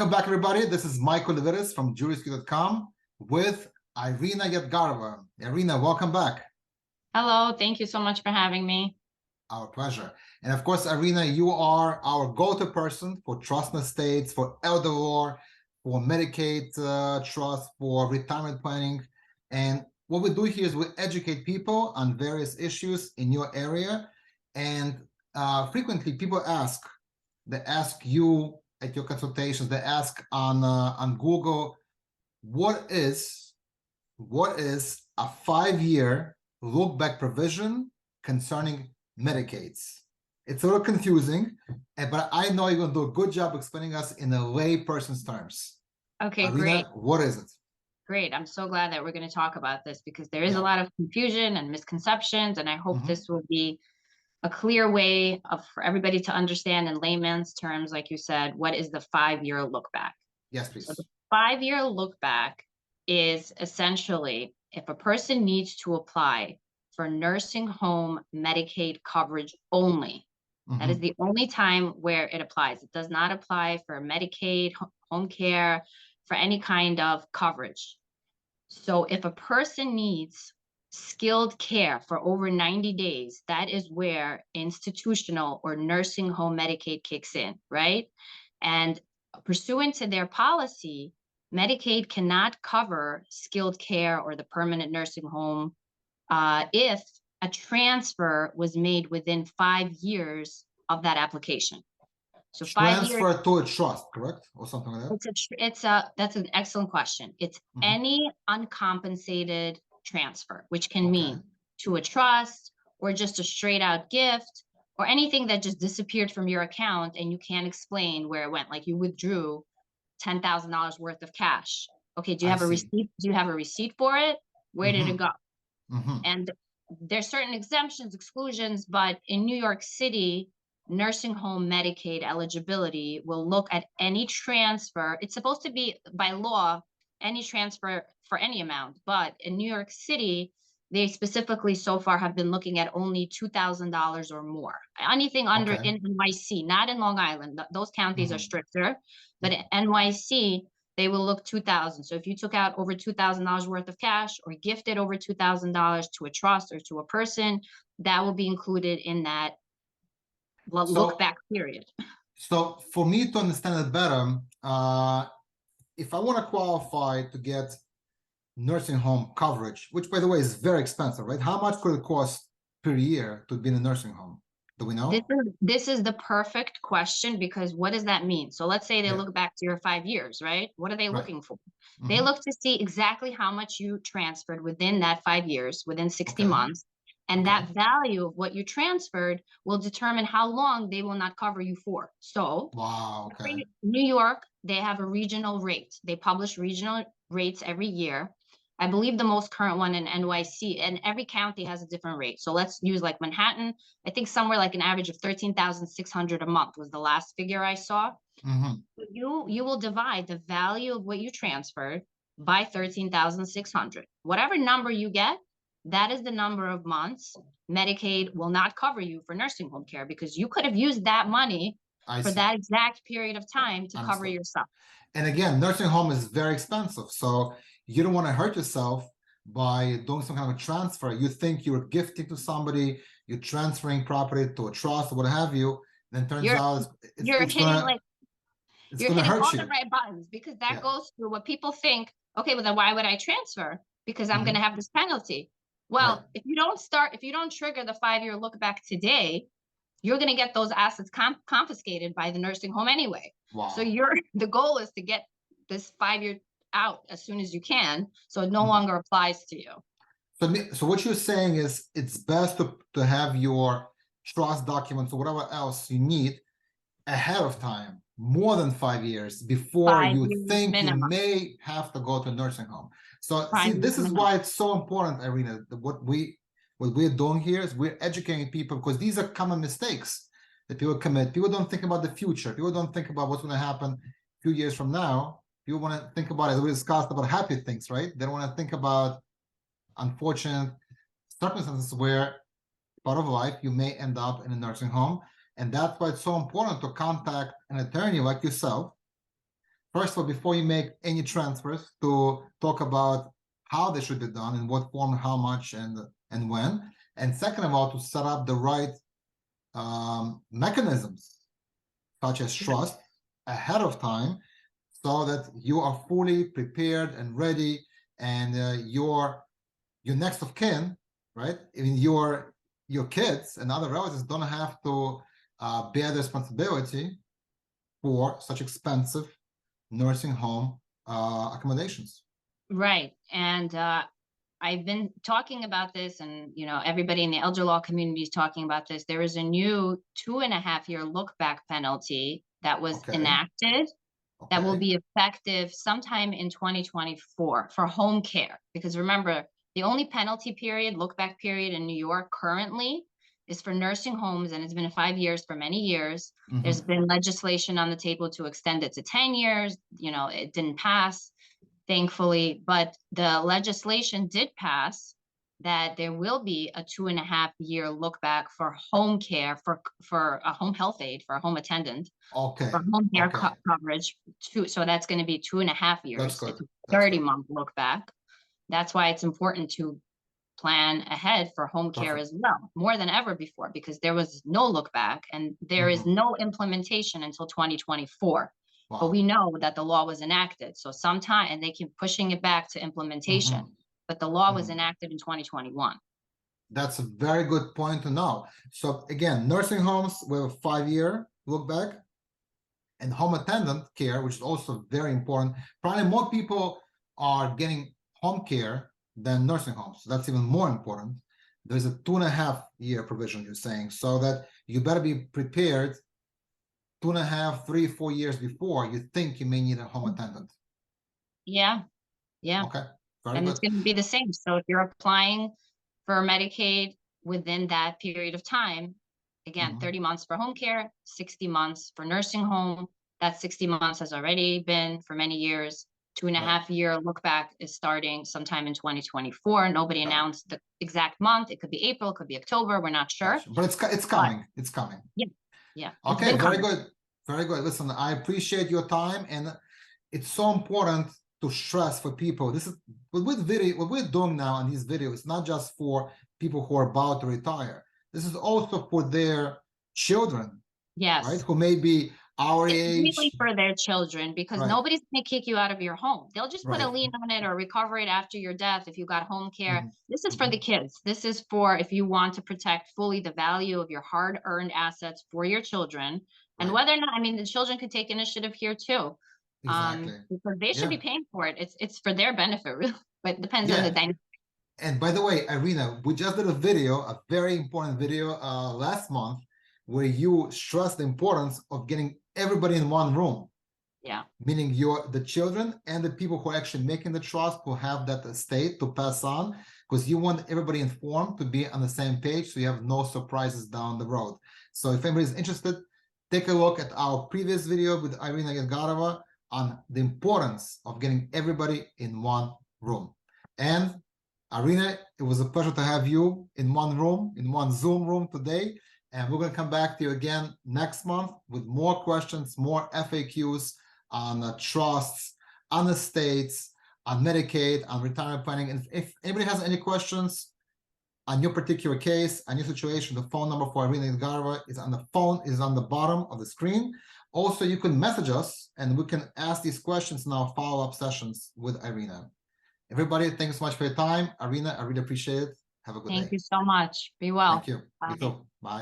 Welcome back, everybody. This is Michael Levitis from jurisq.com with Irina Yadgarova. Irina, welcome back. Hello, thank you so much for having me. Our pleasure. And of course, Irina, you are our go-to person for trust and estates, for elder law, for Medicaid trust, for retirement planning. And what we do here is we educate people on various issues in your area. And frequently people they ask you at your consultations, they ask on Google, what is a 5-year look-back provision concerning Medicaids? It's a little confusing, but I know you're going to do a good job explaining us in a lay person's terms. Okay, Irina, great. what is it? Great. I'm so glad that we're going to talk about this because there is a lot of confusion and misconceptions, and I hope this will be a clear way for everybody to understand in layman's terms, like you said, what is the 5-year look back? Yes, please. So the 5-year look back is essentially if a person needs to apply for nursing home Medicaid coverage only. That is the only time where it applies. It does not apply for Medicaid, home care, for any kind of coverage. So if a person needs skilled care for over 90 days, that is where institutional or nursing home Medicaid kicks in, right? And pursuant to their policy, Medicaid cannot cover skilled care or the permanent nursing home if a transfer was made within 5 years of that application. So 5 years. Transfer to a trust, correct? Or something like that? That's an excellent question. It's any uncompensated transfer, which can mean to a trust or just a straight out gift or anything that just disappeared from your account and you can't explain where it went. Like you withdrew $10,000 worth of cash. Okay, do you have a receipt? Do you have a receipt for it? Where did it go? And there's certain exemptions, exclusions, but in New York City, nursing home Medicaid eligibility will look at any transfer. It's supposed to be by law, any transfer for any amount, but in New York City, they specifically so far have been looking at only $2,000 or more. Anything under in NYC, not in Long Island. Those counties are stricter, but in NYC, they will look $2,000. So if you took out over $2,000 worth of cash or gifted over $2,000 to a trust or to a person, that will be included in that look back period. So for me to understand it better, if I want to qualify to get nursing home coverage, which by the way is very expensive, right? How much could it cost per year to be in a nursing home? Do we know? This is the perfect question because what does that mean? So let's say they look back to your 5 years, right? What are they looking for? They look to see exactly how much you transferred within that 5 years, within 60 months. And that value of what you transferred will determine how long they will not cover you for. So New York, they have a regional rate. They publish regional rates every year. I believe the most current one in NYC, and every county has a different rate. So let's use like Manhattan. I think somewhere like an average of $13,600 a month was the last figure I saw. You will divide the value of what you transferred by 13,600. Whatever number you get, that is the number of months Medicaid will not cover you for nursing home care because you could have used that money for that exact period of time to cover yourself. And again, nursing home is very expensive. So you don't want to hurt yourself by doing some kind of a transfer. You think you're gifting to somebody, you're transferring property to a trust or what have you, then turns out it's going to hurt you. All the right buttons because that goes through what people think, okay, well then why would I transfer? Because I'm going to have this penalty. Well, if you don't trigger the 5-year look back today, you're going to get those assets confiscated by the nursing home anyway. So the goal is to get this 5-year out as soon as you can, so it no longer applies to you. So what you're saying is it's best to have your trust documents or whatever else you need ahead of time, more than 5 years before you think you may have to go to a nursing home. So see, this is why it's so important, Irina. What we're doing here is we're educating people because these are common mistakes that people commit. People don't think about the future. People don't think about what's going to happen a few years from now. People want to think about, as we discussed, about happy things, right? They don't want to think about unfortunate circumstances where part of life you may end up in a nursing home. And that's why it's so important to contact an attorney like yourself first of all, before you make any transfers, to talk about how they should be done, in what form, how much, and when. And second of all, to set up the right mechanisms, such as trust, ahead of time, so that you are fully prepared and ready, and your next of kin, right? I mean, your kids and other relatives don't have to bear the responsibility for such expensive nursing home accommodations. Right. And I've been talking about this, and everybody in the elder law community is talking about this. There is a new 2.5-year look back penalty that was enacted that will be effective sometime in 2024 for home care. Because remember, the only penalty period, look back period in New York currently is for nursing homes, and it's been 5 years for many years. There's been legislation on the table to extend it to 10 years. It didn't pass, thankfully, but the legislation did pass that there will be a 2.5-year look back for home care, for a home health aide, for a home attendant, for home care coverage too. So that's going to be 2.5 years. It's a 30-month look back. That's why it's important to plan ahead for home care as well, more than ever before, because there was no look back and there is no implementation until 2024. Wow. But we know that the law was enacted. So sometime, and they keep pushing it back to implementation, but the law was enacted in 2021. That's a very good point to know. So again, nursing homes with a 5-year look back, and home attendant care, which is also very important. Probably more people are getting home care than nursing homes. So that's even more important. There's a 2.5-year provision, you're saying, so that you better be prepared 2.5, 3, 4 years before you think you may need a home attendant. Yeah. Okay. Very and good. It's going to be the same. So if you're applying for Medicaid within that period of time, again, 30 months for home care, 60 months for nursing home. That 60 months has already been for many years. 2.5-year look back is starting sometime in 2024. Nobody announced the exact month. It could be April, it could be October. We're not sure. But it's coming. It's coming. Yeah. Okay. Very good. Very good. Listen, I appreciate your time, and it's so important to stress for people. This is what we're doing now in these videos. It's not just for people who are about to retire. This is also for their children. Yes. Right? Who may be our age. Really for their children, because nobody's going to kick you out of your home. They'll just put a lien on it or recover it after your death if you got home care. This is for the kids. This is for if you want to protect fully the value of your hard-earned assets for your children. And whether or not, I mean, the children could take initiative here too. Exactly. Because they should be paying for it. It's for their benefit, really. But it depends on the dynamic. And by the way, Irina, we just did a video, a very important video last month, where you stress the importance of getting everybody in one room. Yeah. Meaning the children and the people who are actually making the trust, who have that estate to pass on, because you want everybody informed to be on the same page, so you have no surprises down the road. So if anybody's interested, take a look at our previous video with Irina Yedgarova on the importance of getting everybody in one room. And Irina, it was a pleasure to have you in one room, in one Zoom room today. And we're going to come back to you again next month with more questions, more FAQs on trusts, on estates, on Medicaid, on retirement planning. And if anybody has any questions on your particular case, on your situation, the phone number for Irina Yedgarova is on the phone, is on the bottom of the screen. Also, you can message us and we can ask these questions in our follow-up sessions with Irina. Everybody, thanks so much for your time. Irina, I really appreciate it. Have a good day. Thank you so much. Be well. Thank you. Bye. You too. Bye.